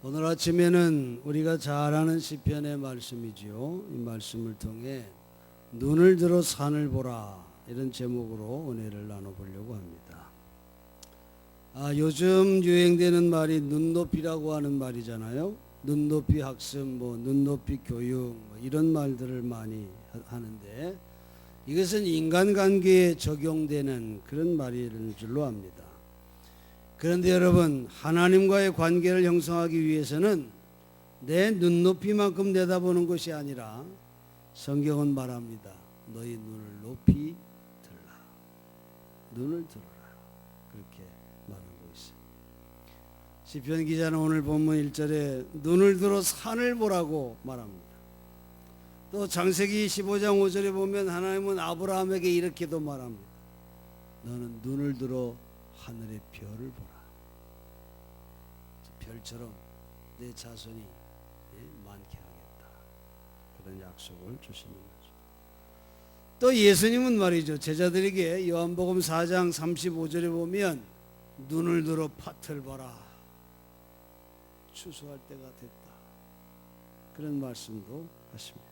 오늘 아침에는 우리가 잘 아는 시편의 말씀이지요. 이 말씀을 통해 눈을 들어 산을 보라 이런 제목으로 은혜를 나눠보려고 합니다. 요즘 유행되는 말이 눈높이라고 하는 말이잖아요. 눈높이 학습, 눈높이 교육 이런 말들을 많이 하는데 이것은 인간관계에 적용되는 그런 말인 줄로 압니다. 그런데 여러분, 하나님과의 관계를 형성하기 위해서는 내 눈높이만큼 내다보는 것이 아니라 성경은 말합니다. 너희 눈을 높이 들라. 눈을 들어라. 그렇게 말하고 있어요. 시편 기자는 오늘 본문 1절에 눈을 들어 산을 보라고 말합니다. 또 창세기 15장 5절에 보면 하나님은 아브라함에게 이렇게도 말합니다. 너는 눈을 들어 하늘의 별을 보라. 별처럼 내 자손이 많게 하겠다. 그런 약속을 주시는 거죠. 또 예수님은 말이죠. 제자들에게 요한복음 4장 35절에 보면 눈을 들어 밭을 봐라. 추수할 때가 됐다. 그런 말씀도 하십니다.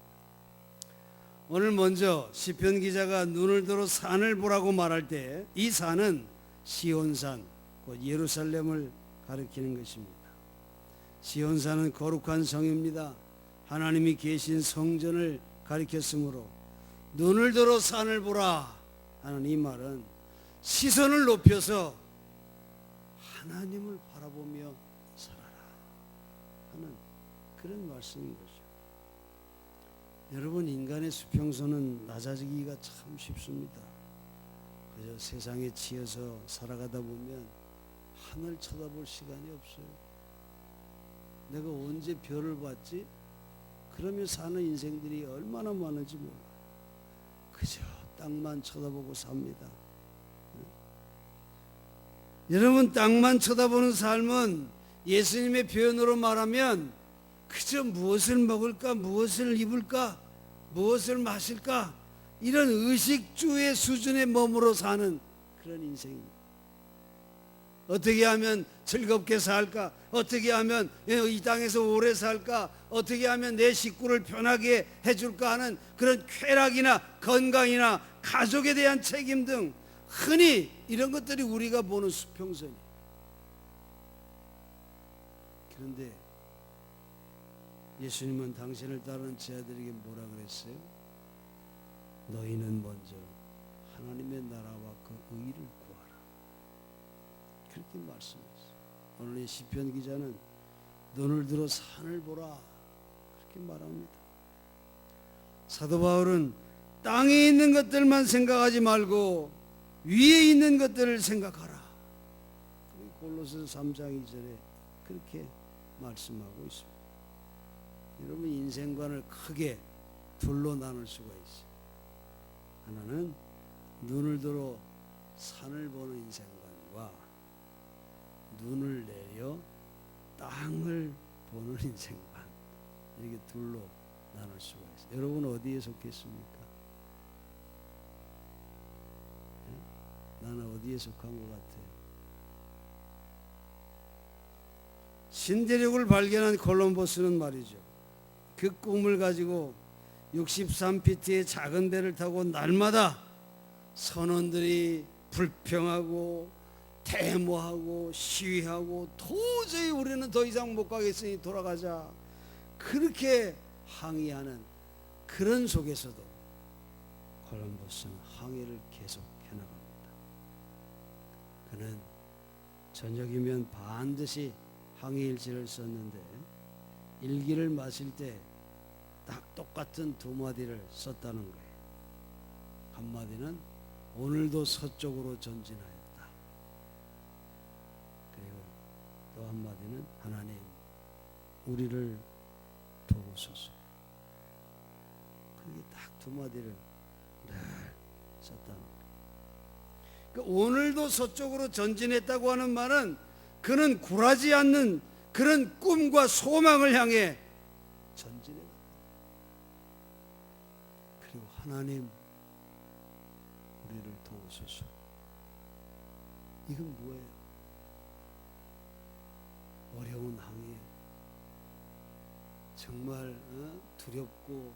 오늘 먼저 시편 기자가 눈을 들어 산을 보라고 말할 때 이 산은 시온산, 곧 예루살렘을 가리키는 것입니다. 시온산은 거룩한 성입니다. 하나님이 계신 성전을 가리켰으므로 눈을 들어 산을 보라 하는 이 말은 시선을 높여서 하나님을 바라보며 살아라 하는 그런 말씀인 거죠. 여러분, 인간의 수평선은 낮아지기가 참 쉽습니다. 그저 세상에 치여서 살아가다 보면 하늘 쳐다볼 시간이 없어요. 내가 언제 별을 봤지? 그러며 사는 인생들이 얼마나 많은지 몰라요. 그저 땅만 쳐다보고 삽니다. 여러분, 땅만 쳐다보는 삶은 예수님의 표현으로 말하면 그저 무엇을 먹을까, 무엇을 입을까, 무엇을 마실까 이런 의식주의 수준에 머물러 사는 그런 인생입니다. 어떻게 하면 즐겁게 살까? 어떻게 하면 이 땅에서 오래 살까? 어떻게 하면 내 식구를 편하게 해줄까 하는 그런 쾌락이나 건강이나 가족에 대한 책임 등 흔히 이런 것들이 우리가 보는 수평선이에요. 그런데 예수님은 당신을 따르는 제자들에게 뭐라 그랬어요? 너희는 먼저 하나님의 나라와 그 의를 구하라. 그렇게 말씀했어요. 오늘 시편 기자는 눈을 들어 산을 보라 그렇게 말합니다. 사도 바울은 땅에 있는 것들만 생각하지 말고 위에 있는 것들을 생각하라. 골로새서 3장 2절에 그렇게 말씀하고 있습니다. 여러분, 인생관을 크게 둘로 나눌 수가 있어요. 하나는 눈을 들어 산을 보는 인생관과 눈을 내려 땅을 보는 인생관, 이렇게 둘로 나눌 수가 있어요. 여러분 어디에 속했습니까? 나는 어디에 속한 것 같아요? 신대륙을 발견한 콜럼버스는 말이죠, 그 꿈을 가지고 63피트의 작은 배를 타고 날마다 선원들이 불평하고 데모하고 시위하고 도저히 우리는 더 이상 못 가겠으니 돌아가자 그렇게 항의하는 그런 속에서도 콜럼버스는 항해를 계속 해나갑니다. 그는 저녁이면 반드시 항해일지를 썼는데 일기를 마실 때 딱 똑같은 두 마디를 썼다는 거예요. 한마디는 오늘도 서쪽으로 전진하였다. 그리고 또 한마디는 하나님 우리를 도우소서. 그게 딱 두 마디를 늘 썼다는 거예요. 그러니까 오늘도 서쪽으로 전진했다고 하는 말은 그는 굴하지 않는 그런 꿈과 소망을 향해 전진해. 그리고 하나님 우리를 도우소서. 이건 뭐예요? 어려운 항해, 정말 두렵고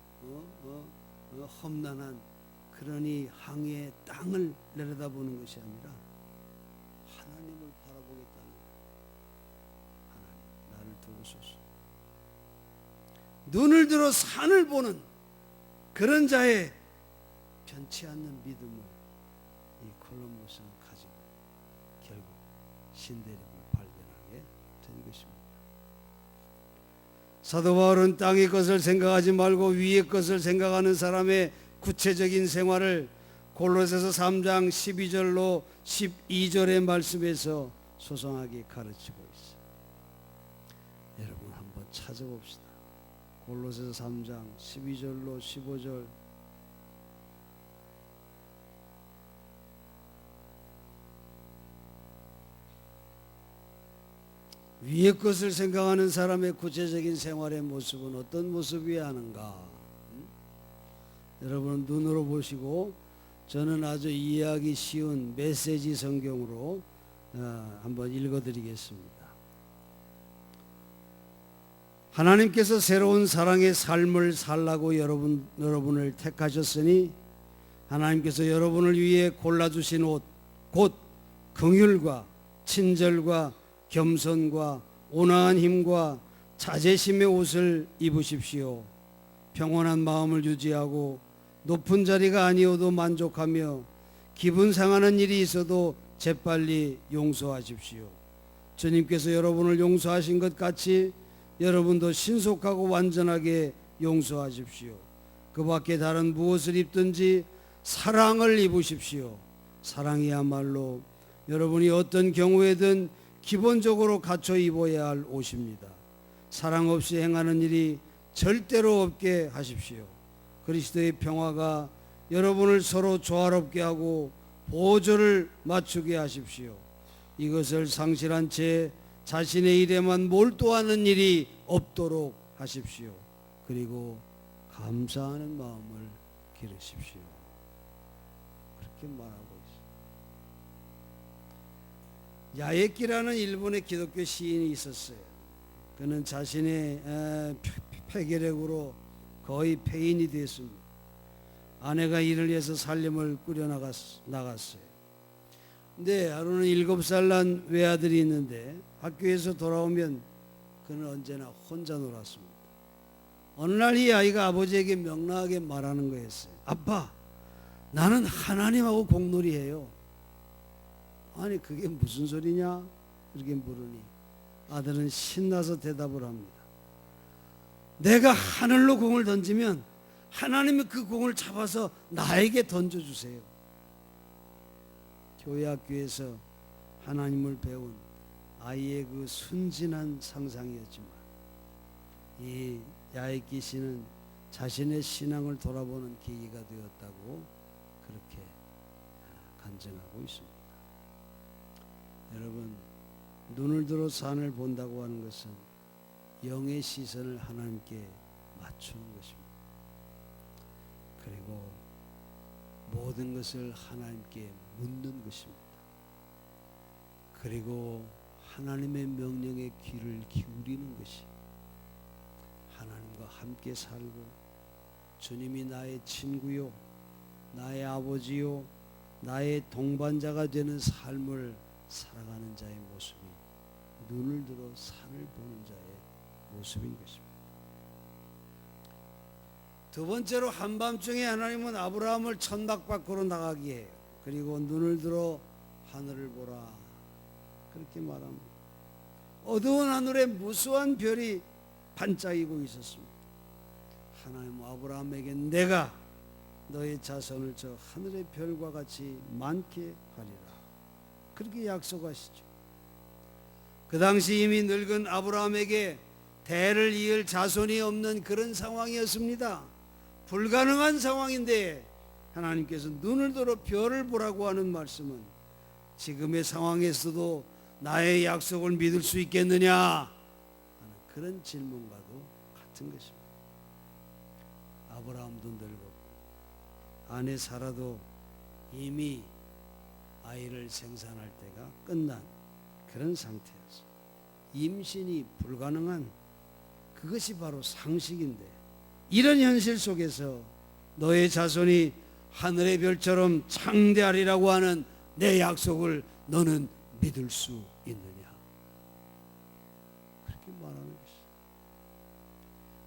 험난한 그런 이 항해의 땅을 내려다보는 것이 아니라 하나님을 바라보겠다는 거예요. 하나님 나를 도우소서. 눈을 들어 산을 보는 그런 자의 변치 않는 믿음을 이 콜럼버스는 가지고 결국 신대륙을 발견하게 된 것입니다. 사도 바울은 땅의 것을 생각하지 말고 위의 것을 생각하는 사람의 구체적인 생활을 골로새서 3장 12절로 12절의 말씀에서 소상하게 가르치고 있어요. 여러분 한번 찾아봅시다. 골로새서 3장 12절로 15절. 위의 것을 생각하는 사람의 구체적인 생활의 모습은 어떤 모습이어야 하는가? 여러분 눈으로 보시고 저는 아주 이해하기 쉬운 메시지 성경으로 한번 읽어드리겠습니다. 하나님께서 새로운 사랑의 삶을 살라고 여러분을 택하셨으니 하나님께서 여러분을 위해 골라주신 옷, 곧 긍휼과 친절과 겸손과 온화한 힘과 자제심의 옷을 입으십시오. 평온한 마음을 유지하고 높은 자리가 아니어도 만족하며 기분 상하는 일이 있어도 재빨리 용서하십시오. 주님께서 여러분을 용서하신 것 같이 여러분도 신속하고 완전하게 용서하십시오. 그 밖에 다른 무엇을 입든지 사랑을 입으십시오. 사랑이야말로 여러분이 어떤 경우에든 기본적으로 갖춰 입어야 할 옷입니다. 사랑 없이 행하는 일이 절대로 없게 하십시오. 그리스도의 평화가 여러분을 서로 조화롭게 하고 보조를 맞추게 하십시오. 이것을 상실한 채 자신의 일에만 몰두하는 일이 없도록 하십시오. 그리고 감사하는 마음을 기르십시오. 그렇게 말하고 있습니다. 야에키라는 일본의 기독교 시인이 있었어요. 그는 자신의 폐결핵으로 거의 폐인이 됐습니다. 아내가 이를 위해서 살림을 꾸려나갔어요. 근데 하루는 7살 난 외아들이 있는데 학교에서 돌아오면 그는 언제나 혼자 놀았습니다. 어느 날 이 아이가 아버지에게 명랑하게 말하는 거였어요. 아빠, 나는 하나님하고 공놀이해요. 아니 그게 무슨 소리냐? 이렇게 물으니 아들은 신나서 대답을 합니다. 내가 하늘로 공을 던지면 하나님이 그 공을 잡아서 나에게 던져주세요. 교회 학교에서 하나님을 배운 아이의 그 순진한 상상이었지만 이 야에키 씨는 자신의 신앙을 돌아보는 계기가 되었다고 그렇게 간증하고 있습니다. 여러분, 눈을 들어 산을 본다고 하는 것은 영의 시선을 하나님께 맞추는 것입니다. 그리고 모든 것을 하나님께 묻는 것입니다. 그리고 하나님의 명령에 귀를 기울이는 것이 하나님과 함께 살고 주님이 나의 친구요 나의 아버지요 나의 동반자가 되는 삶을 살아가는 자의 모습이 눈을 들어 산을 보는 자의 모습인 것입니다. 두 번째로 한밤중에 하나님은 아브라함을 천막 밖으로 나가게 해요. 그리고 눈을 들어 하늘을 보라 그렇게 말합니다. 어두운 하늘에 무수한 별이 반짝이고 있었습니다. 하나님 아브라함에게 내가 너의 자손을 저 하늘의 별과 같이 많게 하리라 그렇게 약속하시죠. 그 당시 이미 늙은 아브라함에게 대를 이을 자손이 없는 그런 상황이었습니다. 불가능한 상황인데 하나님께서 눈을 들어 별을 보라고 하는 말씀은 지금의 상황에서도 나의 약속을 믿을 수 있겠느냐 하는 그런 질문과도 같은 것입니다. 아브라함도 늙었고 아내 사라도 이미 아이를 생산할 때가 끝난 그런 상태였어요. 임신이 불가능한 그것이 바로 상식인데, 이런 현실 속에서 너의 자손이 하늘의 별처럼 창대하리라고 하는 내 약속을 너는 믿을 수 있느냐? 그렇게 말하는 것이.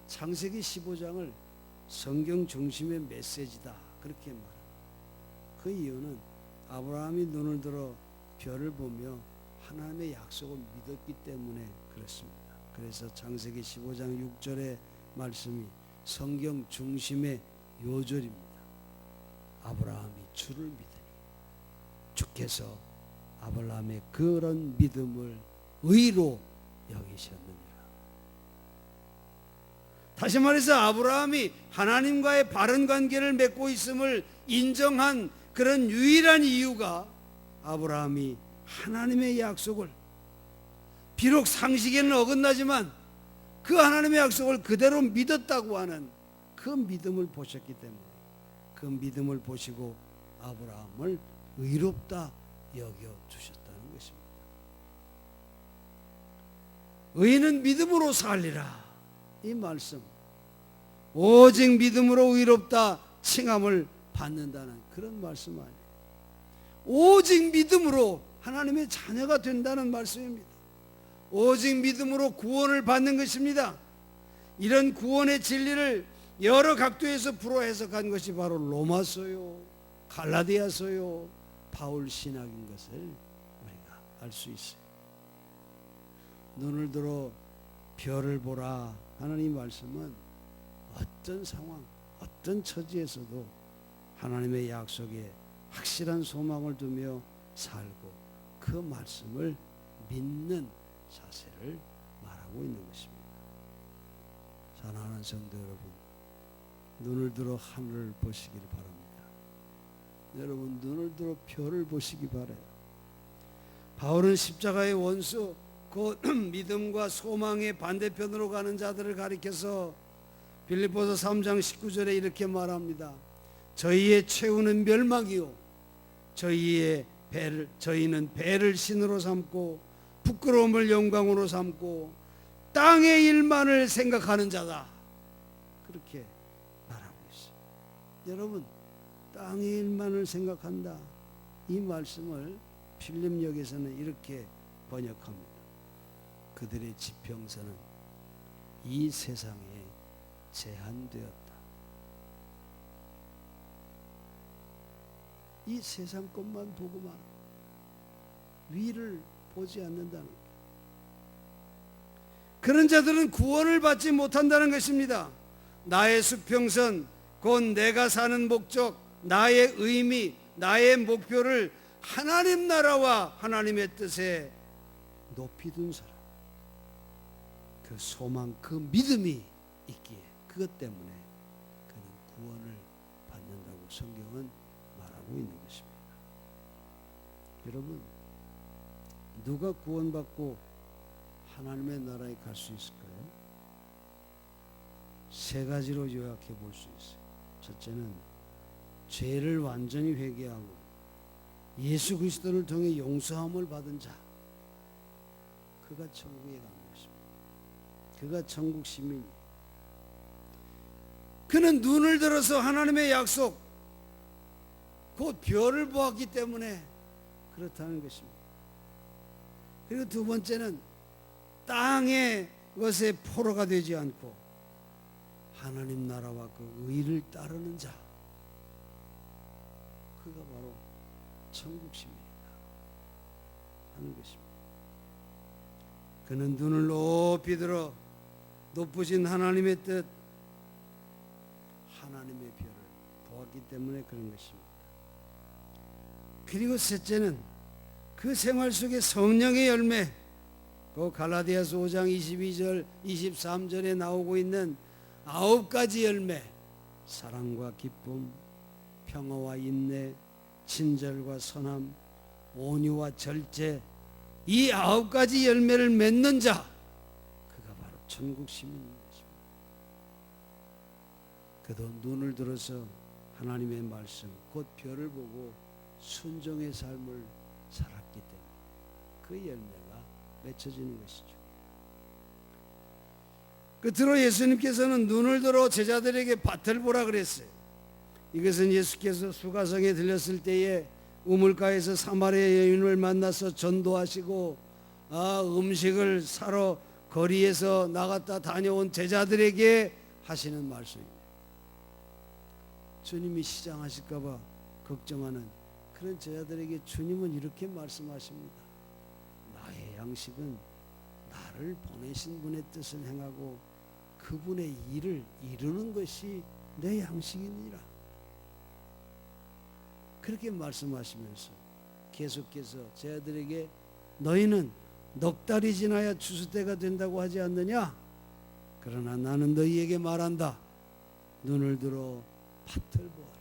창세기 15장을 성경 중심의 메시지다, 그렇게 말합니다. 그 이유는 아브라함이 눈을 들어 별을 보며 하나님의 약속을 믿었기 때문에 그렇습니다. 그래서 창세기 15장 6절의 말씀이 성경 중심의 요절입니다. 아브라함이 주를 믿으니 주께서 아브라함의 그런 믿음을 의로 여기셨느니라. 다시 말해서 아브라함이 하나님과의 바른 관계를 맺고 있음을 인정한 그런 유일한 이유가 아브라함이 하나님의 약속을, 비록 상식에는 어긋나지만 그 하나님의 약속을 그대로 믿었다고 하는 그 믿음을 보셨기 때문에, 그 믿음을 보시고 아브라함을 의롭다 여겨주셨다는 것입니다. 의인은 믿음으로 살리라, 이 말씀, 오직 믿음으로 의롭다 칭함을 받는다는 그런 말씀 아니에요. 오직 믿음으로 하나님의 자녀가 된다는 말씀입니다. 오직 믿음으로 구원을 받는 것입니다. 이런 구원의 진리를 여러 각도에서 불어 해석한 것이 바로 로마서요, 갈라디아서요, 바울 신학인 것을 우리가 알 수 있어요. 눈을 들어 별을 보라 하는 이 말씀은 어떤 상황, 어떤 처지에서도 하나님의 약속에 확실한 소망을 두며 살고 그 말씀을 믿는 자세를 말하고 있는 것입니다. 사랑하는 성도 여러분, 눈을 들어 하늘을 보시기를 바랍니다. 여러분, 눈을 들어 별을 보시기 바라요. 바울은 십자가의 원수, 곧 믿음과 소망의 반대편으로 가는 자들을 가리켜서 빌립보서 3장 19절에 이렇게 말합니다. 저희의 최후는 멸망이요, 저희는 배를 신으로 삼고 부끄러움을 영광으로 삼고 땅의 일만을 생각하는 자다, 그렇게 말하고 있어요. 여러분, 땅의 일만을 생각한다, 이 말씀을 필립역에서는 이렇게 번역합니다. 그들의 지평선은 이 세상에 제한되었다. 이 세상 것만 보고만 위를 보지 않는다는 것. 그런 자들은 구원을 받지 못한다는 것입니다. 나의 수평선, 곧 내가 사는 목적, 나의 의미, 나의 목표를 하나님 나라와 하나님의 뜻에 높이 둔 사람, 그 소망, 그 믿음이 있기에 그것 때문에 그는 구원을 받는다고 성경은 말하고 있는 것입니다. 여러분, 누가 구원받고 하나님의 나라에 갈 수 있을까요? 세 가지로 요약해 볼 수 있어요. 첫째는 죄를 완전히 회개하고 예수 그리스도를 통해 용서함을 받은 자, 그가 천국에 가는 것입니다. 그가 천국 시민이에요. 그는 눈을 들어서 하나님의 약속, 곧 별을 보았기 때문에 그렇다는 것입니다. 그리고 두 번째는 땅의 것에 포로가 되지 않고 하나님 나라와 그 의를 따르는 자, 그가 바로 천국 시민이다 하는 것입니다. 그는 눈을 높이 들어 높으신 하나님의 뜻, 하나님의 별을 보았기 때문에 그런 것입니다. 그리고 셋째는 그 생활 속에 성령의 열매, 그 갈라디아서 5장 22절 23절에 나오고 있는 9가지 열매, 사랑과 기쁨, 평화와 인내, 친절과 선함, 온유와 절제, 이 9가지 열매를 맺는 자, 그가 바로 천국 시민인 것입니다. 그도 눈을 들어서 하나님의 말씀, 곧 별을 보고 순종의 삶을 살았기 때문에 그 열매가 맺혀지는 것이죠. 끝으로 예수님께서는 눈을 들어 제자들에게 밭을 보라 그랬어요. 이것은 예수께서 수가성에 들렸을 때에 우물가에서 사마리아 여인을 만나서 전도하시고 음식을 사러 거리에서 나갔다 다녀온 제자들에게 하시는 말씀입니다. 주님이 시장하실까 봐 걱정하는 그런 제자들에게 주님은 이렇게 말씀하십니다. 나의 양식은 나를 보내신 분의 뜻을 행하고 그분의 일을 이루는 것이 내 양식이니라. 그렇게 말씀하시면서 계속해서 제자들에게 너희는 넉 달이 지나야 추수 때가 된다고 하지 않느냐? 그러나 나는 너희에게 말한다. 눈을 들어 밭을 보아라.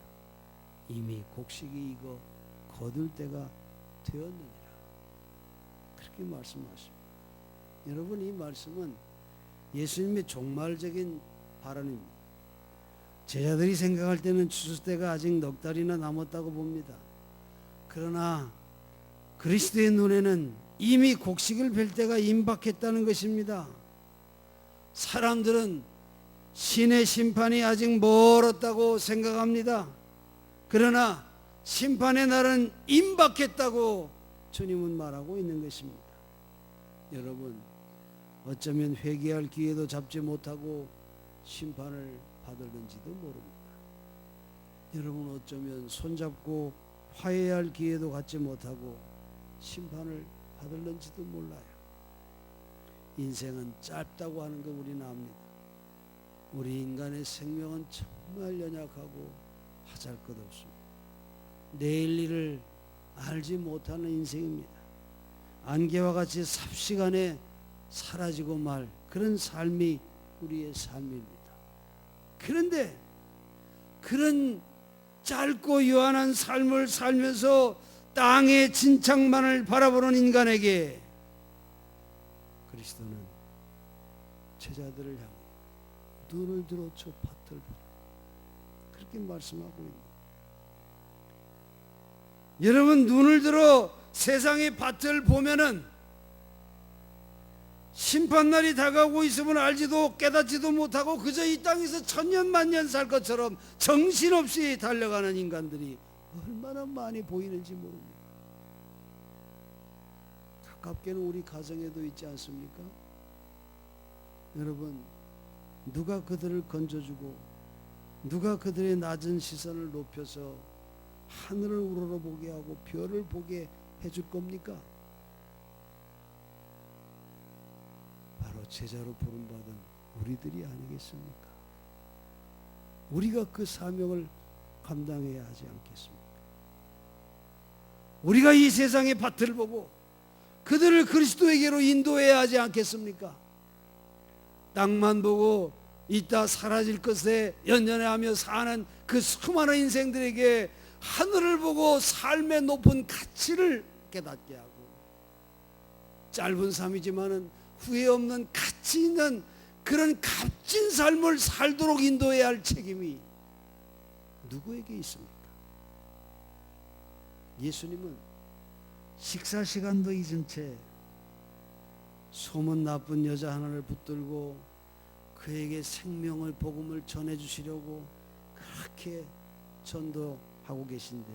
이미 곡식이 익어 거둘 때가 되었느니라. 그렇게 말씀하십니다. 여러분, 이 말씀은 예수님의 종말적인 발언입니다. 제자들이 생각할 때는 추수 때가 아직 넉 달이나 남았다고 봅니다. 그러나 그리스도의 눈에는 이미 곡식을 벨 때가 임박했다는 것입니다. 사람들은 신의 심판이 아직 멀었다고 생각합니다. 그러나 심판의 날은 임박했다고 주님은 말하고 있는 것입니다. 여러분, 어쩌면 회개할 기회도 잡지 못하고 심판을 받을는지도 모릅니다. 여러분, 어쩌면 손잡고 화해할 기회도 갖지 못하고 심판을 받을는지도 몰라요. 인생은 짧다고 하는 거 우리는 압니다. 우리 인간의 생명은 정말 연약하고 하잘것없습니다. 내일 일을 알지 못하는 인생입니다. 안개와 같이 삽시간에 사라지고 말 그런 삶이 우리의 삶입니다. 그런데 그런 짧고 유한한 삶을 살면서 땅의 진창만을 바라보는 인간에게 그리스도는 제자들을 향해 눈을 들어 저 밭을 보라 그렇게 말씀하고 있습니다. 여러분, 눈을 들어 세상의 밭을 보면은 심판날이 다가오고 있음을 알지도 깨닫지도 못하고 그저 이 땅에서 천년만년 살 것처럼 정신없이 달려가는 인간들이 얼마나 많이 보이는지 모릅니다. 가깝게는 우리 가정에도 있지 않습니까? 여러분, 누가 그들을 건져주고 누가 그들의 낮은 시선을 높여서 하늘을 우러러보게 하고 별을 보게 해줄 겁니까? 바로 제자로 부름받은 우리들이 아니겠습니까? 우리가 그 사명을 감당해야 하지 않겠습니까? 우리가 이 세상의 밭을 보고 그들을 그리스도에게로 인도해야 하지 않겠습니까? 땅만 보고 이따 사라질 것에 연연해하며 사는 그 수많은 인생들에게 하늘을 보고 삶의 높은 가치를 깨닫게 하고 짧은 삶이지만은 후회 없는 가치 있는 그런 값진 삶을 살도록 인도해야 할 책임이 누구에게 있습니까? 예수님은 식사 시간도 잊은 채 소문 나쁜 여자 하나를 붙들고 그에게 생명을 복음을 전해주시려고 그렇게 전도하고 계신데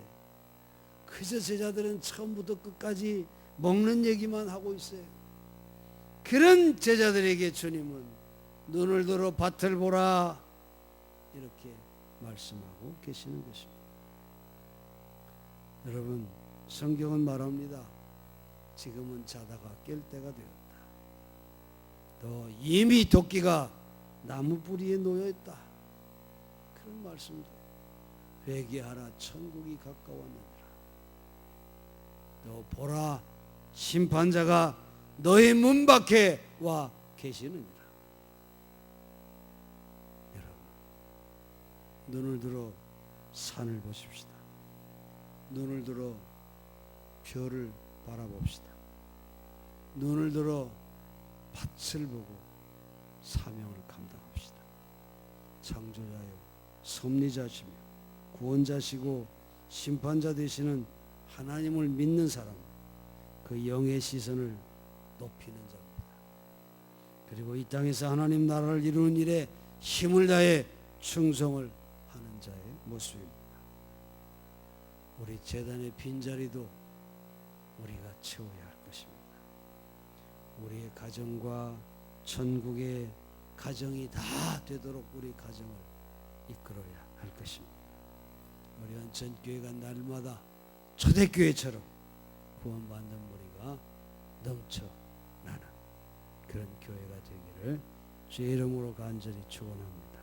그저 제자들은 처음부터 끝까지 먹는 얘기만 하고 있어요. 그런 제자들에게 주님은 눈을 들어 밭을 보라 이렇게 말씀하고 계시는 것입니다. 여러분, 성경은 말합니다. 지금은 자다가 깰 때가 되었다. 또 이미 도끼가 나무 뿌리에 놓여있다. 그런 말씀도 회개하라 천국이 가까웠느니라. 또 보라 심판자가 너의 문 밖에 와 계시느니라. 여러분, 눈을 들어 산을 보십시다. 눈을 들어 별을 바라봅시다. 눈을 들어 밭을 보고 사명을 감당합시다. 창조자요 섭리자시며 구원자시고 심판자 되시는 하나님을 믿는 사람, 그 영의 시선을 높이는 자입니다. 그리고 이 땅에서 하나님 나라를 이루는 일에 힘을 다해 충성을 하는 자의 모습입니다. 우리 제단의 빈자리도 우리가 채워야 할 것입니다. 우리의 가정과 천국의 가정이 다 되도록 우리 가정을 이끌어야 할 것입니다. 우리 헌천교회가 날마다 초대교회처럼 구원받는 무리가 넘쳐나는 그런 교회가 되기를 주의 이름으로 간절히 축원합니다.